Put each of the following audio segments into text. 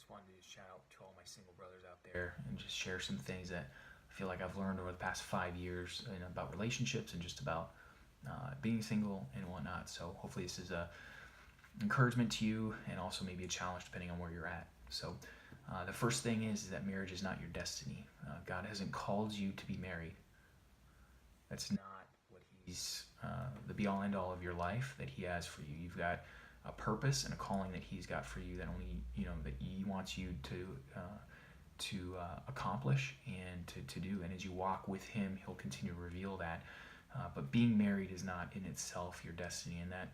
just wanted to shout out to all my single brothers out there and just share some things that I feel like I've learned over the past 5 years about relationships and just about being single and whatnot. So hopefully this is a encouragement to you and also maybe a challenge depending on where you're at. So the first thing is that marriage is not your destiny. God hasn't called you to be married. That's not what He's the be all end all of your life that He has for you. You've got a purpose and a calling that He's got for you that only that He wants you to accomplish and to do. And as you walk with Him, He'll continue to reveal that. But being married is not in itself your destiny, and that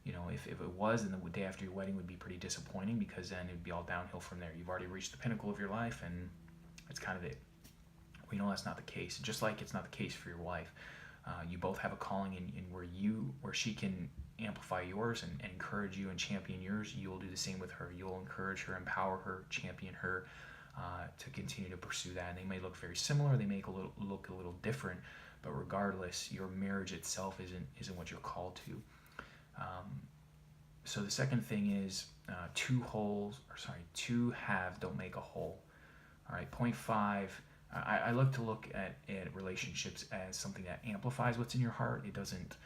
if it was, then the day after your wedding would be pretty disappointing, because then it would be all downhill from there. You've already reached the pinnacle of your life, and it's kind of it. We know that's not the case. Just like it's not the case for your wife. You both have a calling, in where she can amplify yours and encourage you and champion yours. You'll do the same with her. You'll encourage her, empower her, champion her to continue to pursue that. And they may look very similar. They may look a little different, but regardless, your marriage itself isn't what you're called to. So the second thing is two halves don't make a whole. All right, point 5. I like to look at relationships as something that amplifies what's in your heart. It doesn't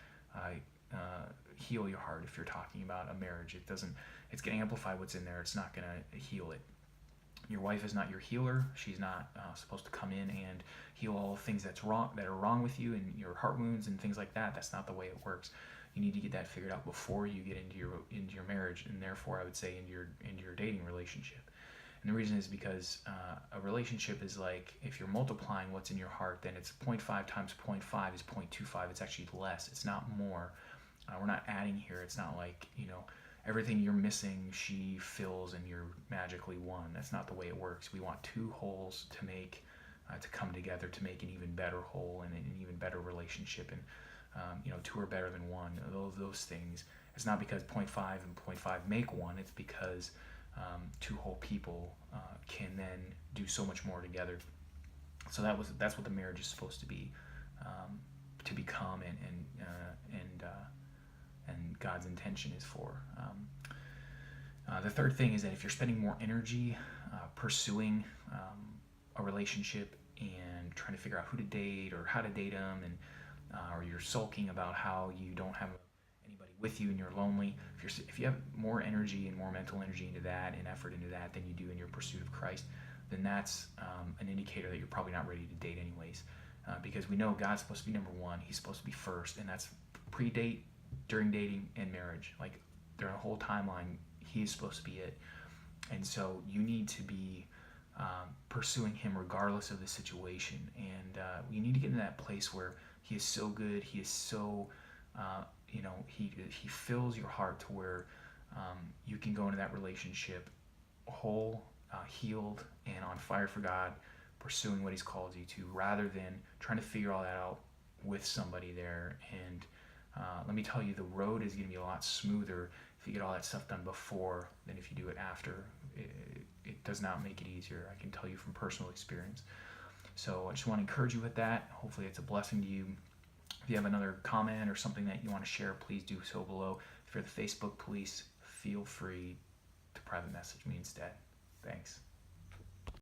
heal your heart. If you're talking about a marriage, it's going to amplify what's in there. It's not going to heal it. Your wife is not your healer. She's not supposed to come in and heal all the things that are wrong with you and your heart wounds and things like that. That's not the way it works. You need to get that figured out before you get into your marriage, and therefore I would say into your dating relationship. And the reason is because a relationship is like, if you're multiplying what's in your heart, then it's 0.5 times 0.5 is 0.25. It's actually less. It's not more. We're not adding here. It's not like, everything you're missing, she fills and you're magically one. That's not the way it works. We want two wholes to come together to make an even better whole and an even better relationship. And, two are better than one. Those things. It's not because 0.5 and 0.5 make one. It's because two whole people can then do so much more together. So that's what the marriage is supposed to be, to become, and God's intention is for. The third thing is that if you're spending more energy pursuing a relationship and trying to figure out who to date or how to date them, and or you're sulking about how you don't have anybody with you and you're lonely, if you have more energy and more mental energy into that and effort into that than you do in your pursuit of Christ, then that's an indicator that you're probably not ready to date anyways. Because we know God's supposed to be number one. He's supposed to be first, and that's pre-date, during dating, and marriage. Like, during a whole timeline, He's supposed to be it. And so you need to be pursuing Him regardless of the situation. And you need to get into that place where He is so good. He is so, He fills your heart to where you can go into that relationship whole, healed, and on fire for God, pursuing what He's called you to, rather than trying to figure all that out with somebody there. And let me tell you, the road is going to be a lot smoother if you get all that stuff done before than if you do it after. It does not make it easier. I can tell you from personal experience. So I just want to encourage you with that. Hopefully it's a blessing to you. If you have another comment or something that you want to share, please do so below. If you're the Facebook police, feel free to private message me instead. Thanks.